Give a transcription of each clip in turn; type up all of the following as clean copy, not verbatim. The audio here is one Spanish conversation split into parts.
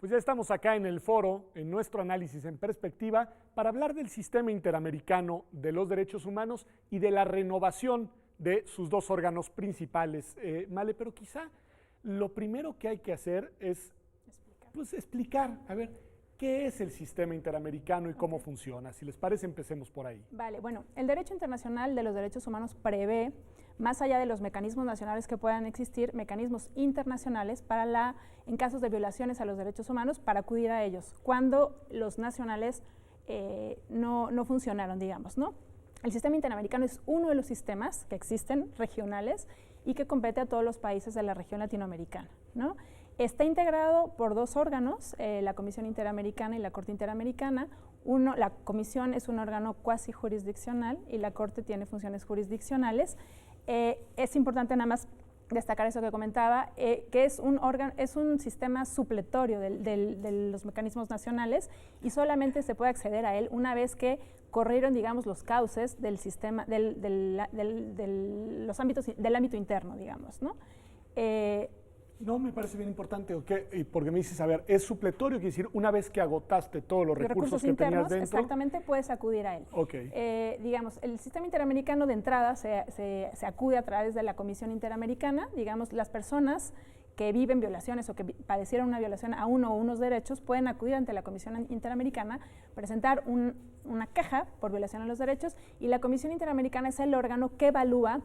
Pues ya estamos acá en el foro, en nuestro análisis en perspectiva, para hablar del sistema interamericano de los derechos humanos y de la renovación de sus dos órganos principales. Male, pero quizá lo primero que hay que hacer es explicar, a ver, ¿qué es el sistema interamericano y cómo funciona? Si les parece, empecemos por ahí. Vale, bueno, el derecho internacional de los derechos humanos prevé, más allá de los mecanismos nacionales que puedan existir, mecanismos internacionales en casos de violaciones a los derechos humanos, para acudir a ellos, cuando los nacionales no funcionaron, digamos, ¿no? El sistema interamericano es uno de los sistemas que existen, regionales, y que compete a todos los países de la región latinoamericana, ¿no? Está integrado por dos órganos, la Comisión Interamericana y la Corte Interamericana. La Comisión es un órgano cuasi jurisdiccional y la Corte tiene funciones jurisdiccionales. Es importante nada más destacar eso que comentaba, que es un sistema supletorio de los mecanismos nacionales y solamente se puede acceder a él una vez que corrieron, digamos, los cauces del sistema, del ámbito interno, digamos, ¿no? No, me parece bien importante, okay, porque me dices, a ver, es supletorio, quiere decir, una vez que agotaste todos los recursos que internos, tenías dentro. Exactamente, puedes acudir a él. Okay. Digamos, el sistema interamericano de entrada se acude a través de la Comisión Interamericana. Digamos, las personas que viven violaciones o que padecieron una violación a uno o unos derechos pueden acudir ante la Comisión Interamericana, presentar una queja por violación a los derechos, y la Comisión Interamericana es el órgano que evalúa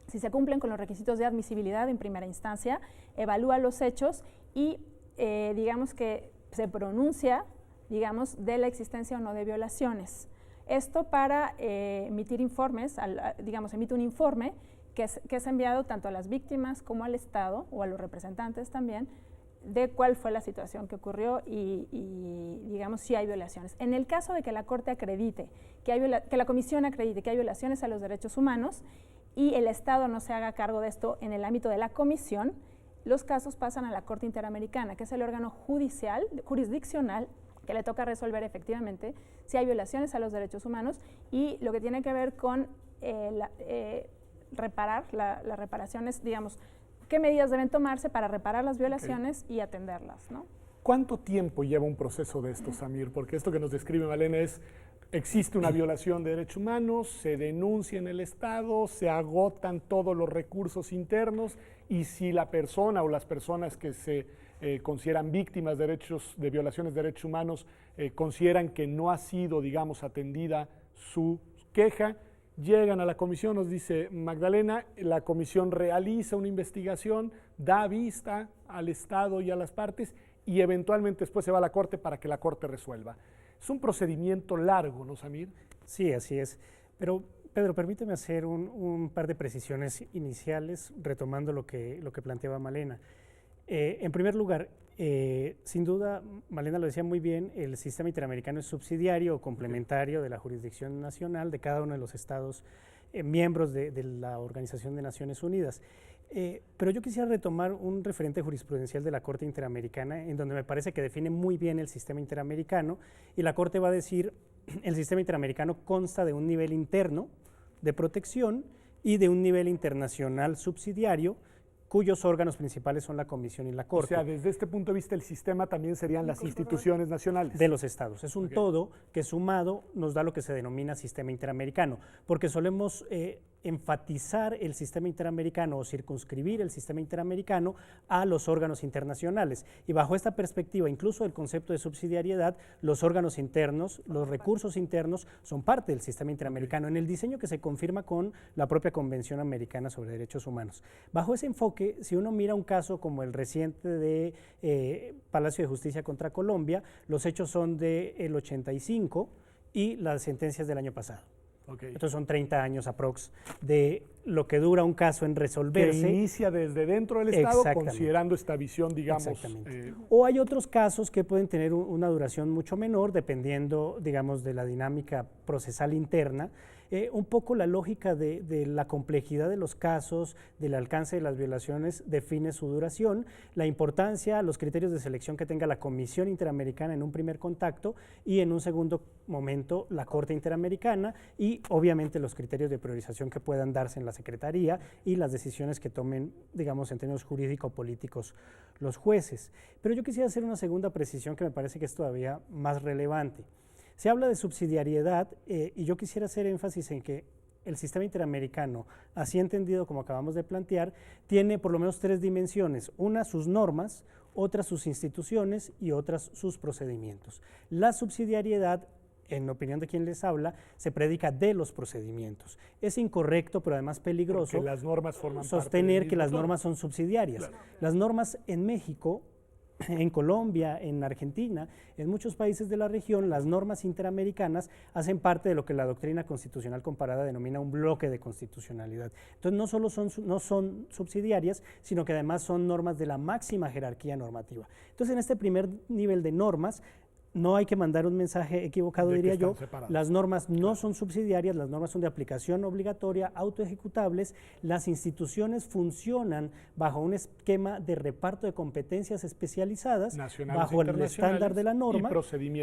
si se cumplen con los requisitos de admisibilidad en primera instancia, evalúa los hechos y digamos que se pronuncia, digamos, de la existencia o no de violaciones. Esto para emitir informes, digamos, emite un informe que es enviado tanto a las víctimas como al Estado o a los representantes también, de cuál fue la situación que ocurrió y digamos, si hay violaciones. En el caso de que la Corte acredite, que la Comisión acredite que hay violaciones a los derechos humanos, y el Estado no se haga cargo de esto en el ámbito de la Comisión, los casos pasan a la Corte Interamericana, que es el órgano jurisdiccional que le toca resolver efectivamente si hay violaciones a los derechos humanos y lo que tiene que ver con la reparación es, digamos, qué medidas deben tomarse para reparar las violaciones y atenderlas, ¿no? ¿Cuánto tiempo lleva un proceso de estos, Samir? Porque esto que nos describe Malena es: existe una violación de derechos humanos, se denuncia en el Estado, se agotan todos los recursos internos y si la persona o las personas que se consideran víctimas de violaciones de derechos humanos consideran que no ha sido, digamos, atendida su queja, llegan a la comisión, nos dice Magdalena, la comisión realiza una investigación, da vista al Estado y a las partes y eventualmente después se va a la Corte para que la Corte resuelva. Es un procedimiento largo, ¿no, Samir? Sí, así es. Pero, Pedro, permíteme hacer un par de precisiones iniciales, retomando lo que planteaba Malena. En primer lugar, sin duda, Malena lo decía muy bien, el sistema interamericano es subsidiario o complementario de la jurisdicción nacional de cada uno de los estados miembros de la Organización de Naciones Unidas. Pero yo quisiera retomar un referente jurisprudencial de la Corte Interamericana, en donde me parece que define muy bien el sistema interamericano, y la Corte va a decir: el sistema interamericano consta de un nivel interno de protección y de un nivel internacional subsidiario, cuyos órganos principales son la Comisión y la Corte. O sea, desde este punto de vista, el sistema también serían las instituciones nacionales. De los estados. Es un todo que sumado nos da lo que se denomina sistema interamericano, porque solemos enfatizar el sistema interamericano o circunscribir el sistema interamericano a los órganos internacionales. Y bajo esta perspectiva, incluso el concepto de subsidiariedad, los órganos internos, los recursos internos son parte del sistema interamericano en el diseño que se confirma con la propia Convención Americana sobre Derechos Humanos. Bajo ese enfoque, si uno mira un caso como el reciente de Palacio de Justicia contra Colombia, los hechos son del 85 y las sentencias del año pasado. Okay. Entonces son 30 años aprox de lo que dura un caso en resolverse. Que inicia desde dentro del Estado, considerando esta visión, digamos. O hay otros casos que pueden tener una duración mucho menor, dependiendo, digamos, de la dinámica procesal interna. Un poco la lógica de la complejidad de los casos, del alcance de las violaciones, define su duración, la importancia, los criterios de selección que tenga la Comisión Interamericana en un primer contacto y en un segundo momento la Corte Interamericana y obviamente los criterios de priorización que puedan darse en la Secretaría y las decisiones que tomen, digamos, en términos jurídico-políticos los jueces. Pero yo quisiera hacer una segunda precisión que me parece que es todavía más relevante. Se habla de subsidiariedad y yo quisiera hacer énfasis en que el sistema interamericano, así entendido como acabamos de plantear, tiene por lo menos tres dimensiones. Una, sus normas, otra, sus instituciones y otras, sus procedimientos. La subsidiariedad, en opinión de quien les habla, se predica de los procedimientos. Es incorrecto, pero además peligroso, porque las normas forman sostener parte que las todo. normas son subsidiarias. Claro. Las normas en México, en Colombia, en Argentina, en muchos países de la región, las normas interamericanas hacen parte de lo que la doctrina constitucional comparada denomina un bloque de constitucionalidad. Entonces, no solo no son subsidiarias, sino que además son normas de la máxima jerarquía normativa. Entonces, en este primer nivel de normas, no hay que mandar un mensaje equivocado, diría yo. Las normas no son subsidiarias, las normas son de aplicación obligatoria, autoejecutables. Las instituciones funcionan bajo un esquema de reparto de competencias especializadas, bajo el estándar de la norma.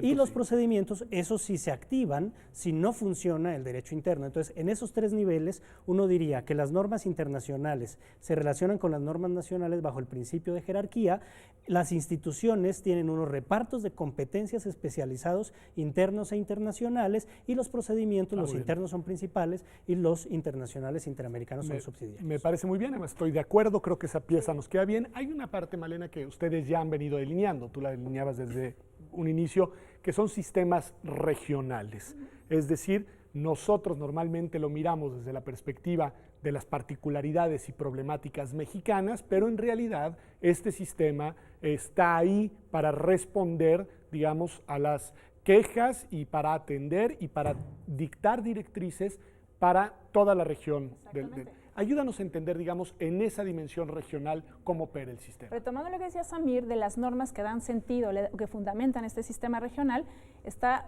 Y los procedimientos, esos sí se activan si no funciona el derecho interno. Entonces, en esos tres niveles, uno diría que las normas internacionales se relacionan con las normas nacionales bajo el principio de jerarquía. Las instituciones tienen unos repartos de competencias especializados internos e internacionales y los procedimientos, los internos son principales y los internacionales interamericanos son subsidiarios. Me parece muy bien, además estoy de acuerdo, creo que esa pieza nos queda bien. Hay una parte, Malena, que ustedes ya han venido delineando, tú la delineabas desde un inicio, que son sistemas regionales. Es decir, nosotros normalmente lo miramos desde la perspectiva de las particularidades y problemáticas mexicanas, pero en realidad este sistema está ahí para responder, digamos, a las quejas y para atender y para dictar directrices para toda la región. Ayúdanos a entender, digamos, en esa dimensión regional cómo opera el sistema. Retomando lo que decía Samir, de las normas que dan sentido, que fundamentan este sistema regional,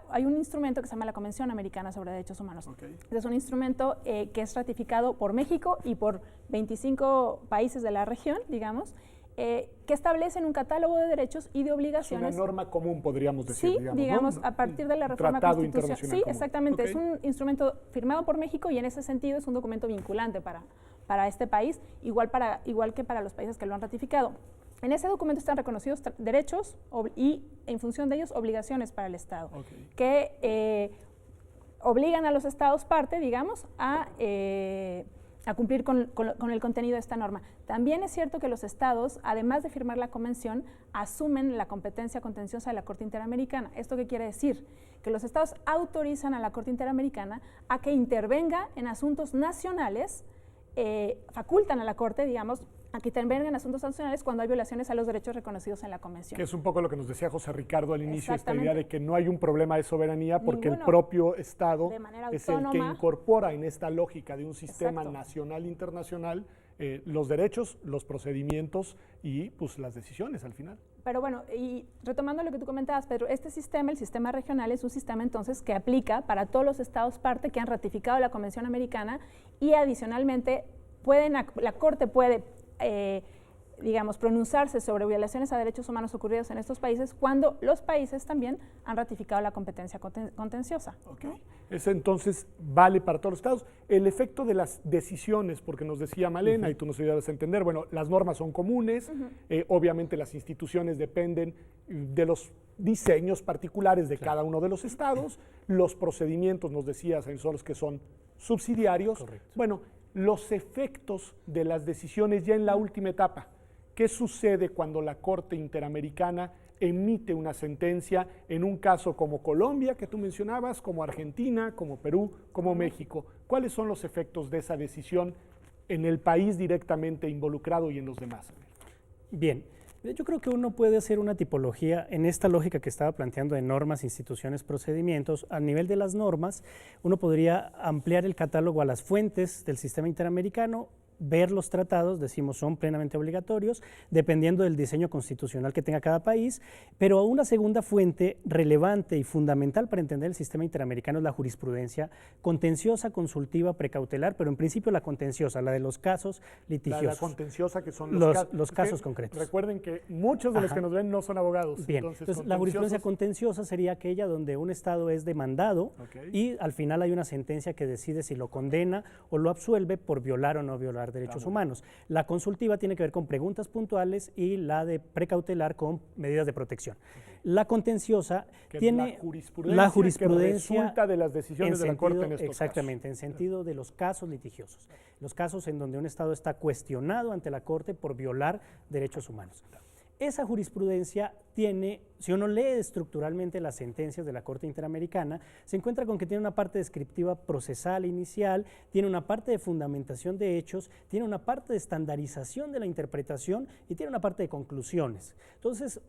hay un instrumento que se llama la Convención Americana sobre Derechos Humanos. Es un instrumento que es ratificado por México y por 25 países de la región, digamos, que establecen un catálogo de derechos y de obligaciones. Es una norma común, podríamos decir. Sí, digamos, ¿no? A partir de la reforma constitucional. Sí, común. Exactamente. Es un instrumento firmado por México y en ese sentido es un documento vinculante para este país, igual que para los países que lo han ratificado. En ese documento están reconocidos derechos y, en función de ellos, obligaciones para el Estado, que obligan a los Estados parte, digamos, a cumplir con el contenido de esta norma. También es cierto que los estados, además de firmar la convención, asumen la competencia contenciosa de la Corte Interamericana. ¿Esto qué quiere decir? Que los estados autorizan a la Corte Interamericana a que intervenga en asuntos nacionales, facultan a la Corte, digamos, a que intervengan en asuntos nacionales cuando hay violaciones a los derechos reconocidos en la Convención. Que es un poco lo que nos decía José Ricardo al inicio, esta idea de que no hay un problema de soberanía porque el propio Estado es el que incorpora en esta lógica de un sistema nacional internacional los derechos, los procedimientos y pues las decisiones al final. Pero bueno, y retomando lo que tú comentabas, Pedro, este sistema, el sistema regional, es un sistema entonces que aplica para todos los estados parte que han ratificado la Convención Americana y adicionalmente la Corte puede digamos, pronunciarse sobre violaciones a derechos humanos ocurridos en estos países cuando los países también han ratificado la competencia contenciosa. ¿No? Eso entonces vale para todos los estados. El efecto de las decisiones, porque nos decía Malena y tú nos ayudabas a entender, bueno, las normas son comunes, obviamente las instituciones dependen de los diseños particulares de cada uno de los estados, los procedimientos, nos decías, son los que son subsidiarios. Correcto. Bueno, los efectos de las decisiones ya en la última etapa. ¿Qué sucede cuando la Corte Interamericana emite una sentencia en un caso como Colombia, que tú mencionabas, como Argentina, como Perú, como México? ¿Cuáles son los efectos de esa decisión en el país directamente involucrado y en los demás? Bien, yo creo que uno puede hacer una tipología en esta lógica que estaba planteando de normas, instituciones, procedimientos. A nivel de las normas, uno podría ampliar el catálogo a las fuentes del sistema interamericano, ver los tratados, decimos son plenamente obligatorios, dependiendo del diseño constitucional que tenga cada país, pero una segunda fuente relevante y fundamental para entender el sistema interamericano es la jurisprudencia contenciosa, consultiva, precautelar, pero en principio la contenciosa, la de los casos litigiosos. La contenciosa, que son los casos concretos. Recuerden que muchos de los que nos ven no son abogados. Bien, entonces la jurisprudencia contenciosa sería aquella donde un Estado es demandado y al final hay una sentencia que decide si lo condena o lo absuelve por violar o no violar derechos humanos. La consultiva tiene que ver con preguntas puntuales y la de precautelar con medidas de protección. La contenciosa tiene la jurisprudencia que resulta de las decisiones de la Corte en estos exactamente, en sentido de los casos litigiosos, los casos en donde un Estado está cuestionado ante la Corte por violar derechos humanos. Esa jurisprudencia tiene, si uno lee estructuralmente las sentencias de la Corte Interamericana, se encuentra con que tiene una parte descriptiva procesal inicial, tiene una parte de fundamentación de hechos, tiene una parte de estandarización de la interpretación y tiene una parte de conclusiones. Entonces,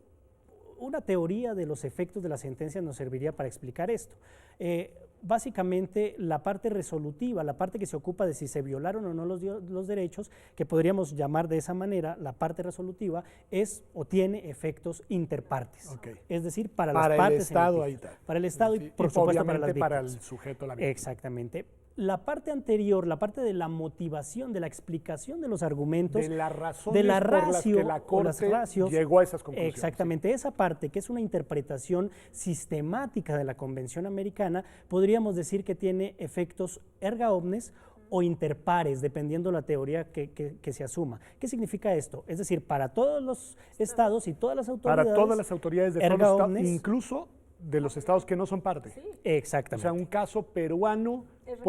una teoría de los efectos de las sentencias nos serviría para explicar esto. Básicamente, la parte resolutiva, la parte que se ocupa de si se violaron o no los derechos, que podríamos llamar de esa manera, la parte resolutiva, es o tiene efectos interpartes. Es decir, para las partes. Para el Estado y, por supuesto, para las víctimas. Para el sujeto, la víctima. Exactamente. La parte anterior, la parte de la motivación, de la explicación de los argumentos, de las razones de la por las que la Corte llegó a esas conclusiones. Exactamente, esa parte que es una interpretación sistemática de la Convención Americana, podríamos decir que tiene efectos erga omnes o interpares, dependiendo la teoría que se asuma. ¿Qué significa esto? Es decir, para todos los estados y todas las autoridades. Para todas las autoridades de todos los estados, incluso de los estados que no son parte. Sí. Exactamente. O sea, un caso peruano es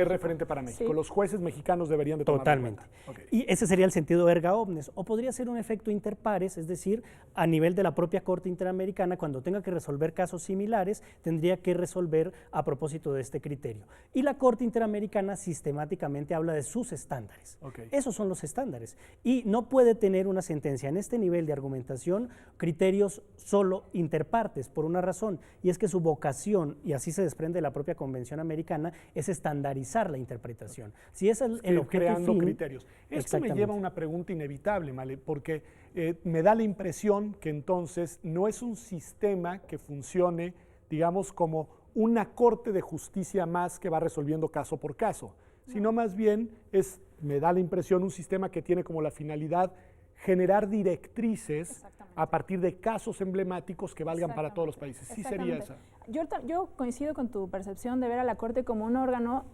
referente para México. Sí. Los jueces mexicanos deberían de tomarlo totalmente. en cuenta. Y ese sería el sentido erga omnes. O podría ser un efecto interpares, es decir, a nivel de la propia Corte Interamericana, cuando tenga que resolver casos similares, tendría que resolver a propósito de este criterio. Y la Corte Interamericana sistemáticamente habla de sus estándares. Esos son los estándares. Y no puede tener una sentencia en este nivel de argumentación criterios solo interpartes, por una razón, y es que su vocación, y así se desprende de la propia Convención Americana, es estandarizar la interpretación. Si es el objeto creando fin, criterios. Esto me lleva a una pregunta inevitable, Male, porque me da la impresión que entonces no es un sistema que funcione, digamos, como una corte de justicia más que va resolviendo caso por caso, sino más bien es, me da la impresión, un sistema que tiene como la finalidad generar directrices a partir de casos emblemáticos que valgan para todos los países. Sí sería esa. Yo coincido con tu percepción de ver a la Corte como un órgano,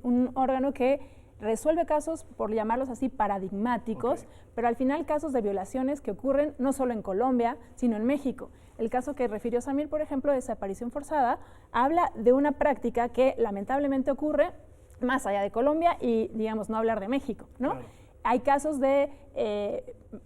un órgano que resuelve casos, por llamarlos así, paradigmáticos, pero al final casos de violaciones que ocurren no solo en Colombia, sino en México. El caso que refirió Samir, por ejemplo, de desaparición forzada, habla de una práctica que lamentablemente ocurre más allá de Colombia y, digamos, no hablar de México, ¿no? Claro. Hay casos de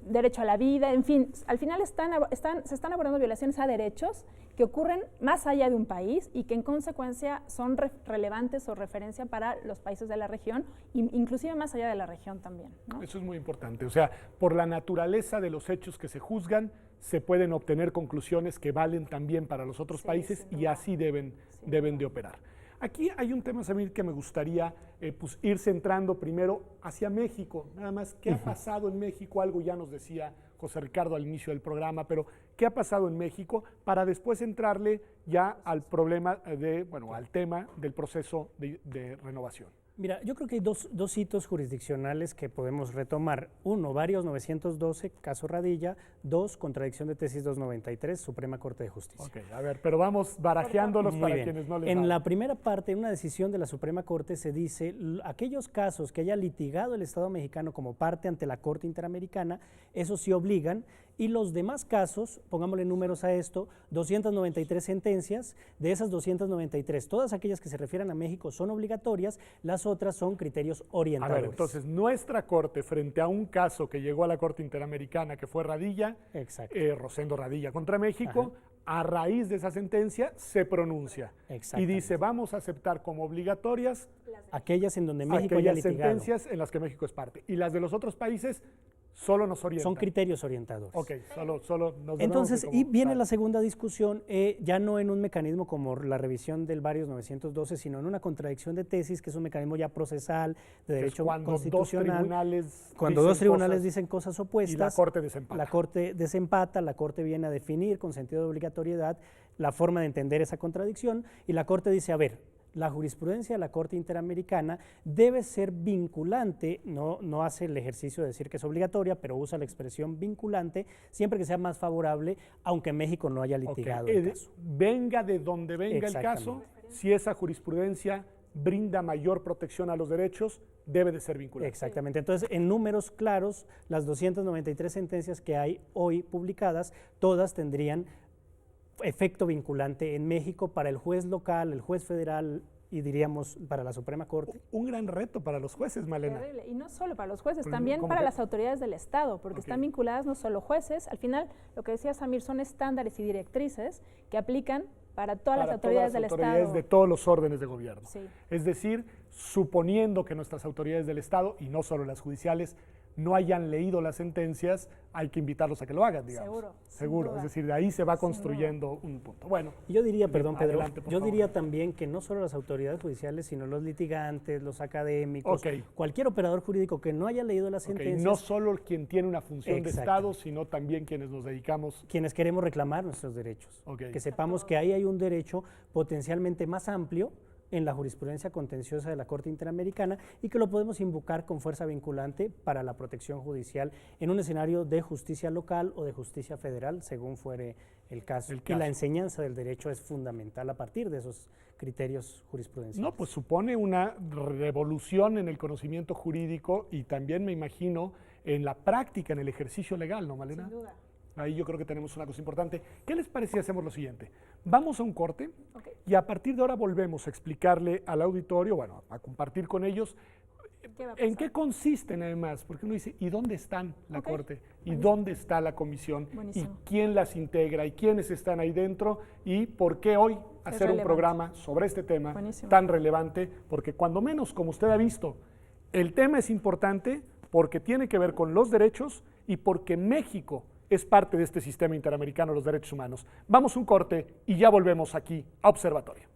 derecho a la vida, en fin, al final se están abordando violaciones a derechos que ocurren más allá de un país y que en consecuencia son relevantes o referencia para los países de la región, inclusive más allá de la región también, ¿no? Eso es muy importante, o sea, por la naturaleza de los hechos que se juzgan, se pueden obtener conclusiones que valen también para los otros países y así deben de operar. Aquí hay un tema, Samir, que me gustaría pues, ir centrando primero hacia México. Nada más, ¿qué ha pasado en México? Algo ya nos decía José Ricardo al inicio del programa, pero ¿qué ha pasado en México? Para después entrarle ya al problema al tema del proceso de renovación. Mira, yo creo que hay dos hitos jurisdiccionales que podemos retomar. Uno, Varios 912, caso Radilla. Dos, contradicción de tesis 293, Suprema Corte de Justicia. A ver, pero vamos barajeándolos para quienes no les En la primera parte, en una decisión de la Suprema Corte se dice, aquellos casos que haya litigado el Estado mexicano como parte ante la Corte Interamericana, esos sí obligan, y los demás casos, pongámosle números a esto, 293 sentencias, de esas 293, todas aquellas que se refieran a México son obligatorias, las otras son criterios orientadores. A ver, entonces, nuestra Corte, frente a un caso que llegó a la Corte Interamericana, que fue Radilla, Rosendo Radilla contra México, a raíz de esa sentencia se pronuncia y dice, vamos a aceptar como obligatorias aquellas en donde México haya litigado. Sentencias en las que México es parte. Y las de los otros países Solo nos orientan. Son criterios orientadores. Ok, solo nos debemos Entonces, de y viene tal. la segunda discusión, ya no en un mecanismo como la revisión del Varios 912, sino en una contradicción de tesis, que es un mecanismo ya procesal de Que es derecho cuando constitucional. cuando Dos tribunales dicen cosas y opuestas, la Corte desempata. la Corte desempata, la Corte viene a definir con sentido de obligatoriedad la forma de entender esa contradicción, y la Corte dice, a ver, la jurisprudencia de la Corte Interamericana debe ser vinculante, no hace el ejercicio de decir que es obligatoria, pero usa la expresión vinculante, siempre que sea más favorable, aunque México no haya litigado el caso. Venga de donde venga el caso, si esa jurisprudencia brinda mayor protección a los derechos, debe de ser vinculante. Exactamente. Entonces, en números claros, las 293 sentencias que hay hoy publicadas, todas tendrían efecto vinculante en México para el juez local, el juez federal y diríamos para la Suprema Corte. Un gran reto para los jueces, Malena. Terrible. Y no solo para los jueces, Pues, también ¿cómo para que? las autoridades del Estado, porque Ok. están vinculadas no solo jueces, al final, lo que decía Samir, son estándares y directrices que aplican para todas las Para autoridades todas del las autoridades Estado. de todos los órdenes de gobierno. Sí. Es decir, suponiendo que nuestras autoridades del Estado, y no solo las judiciales, no hayan leído las sentencias, hay que invitarlos a que lo hagan, digamos. Seguro, sin Seguro. duda. Es decir, de ahí se va Sin duda. construyendo un punto. Bueno, Yo diría, perdón Pedro, Adelante, por yo favor. diría también que no solo las autoridades judiciales, sino los litigantes, los académicos, Ok. cualquier operador jurídico que no haya leído las ok, sentencias, no solo quien tiene una función de Exacto. Estado, sino también quienes nos dedicamos. quienes queremos reclamar nuestros derechos, Ok. que sepamos que ahí hay un derecho potencialmente más amplio en la jurisprudencia contenciosa de la Corte Interamericana y que lo podemos invocar con fuerza vinculante para la protección judicial en un escenario de justicia local o de justicia federal, según fuere el caso. Y la enseñanza del derecho es fundamental a partir de esos criterios jurisprudenciales. No, pues supone una revolución en el conocimiento jurídico y también me imagino en la práctica, en el ejercicio legal, ¿no, Malena? Sin duda. Ahí yo creo que tenemos una cosa importante. ¿Qué les parece si hacemos lo siguiente? Vamos a un corte Ok. y a partir de ahora volvemos a explicarle al auditorio, bueno, a compartir con ellos ¿Qué va a en pasar? qué consisten además, porque uno dice, ¿y dónde están la Ok, Corte? ¿Y buenísimo. dónde está la comisión? Buenísimo. ¿Y quién las integra? ¿Y quiénes están ahí dentro? ¿Y por qué hoy hacer un relevante. programa sobre este tema Buenísimo. tan relevante? Porque cuando menos, como usted ha visto, el tema es importante porque tiene que ver con los derechos y porque México es parte de este sistema interamericano de los derechos humanos. Vamos a un corte y ya volvemos aquí a Observatorio.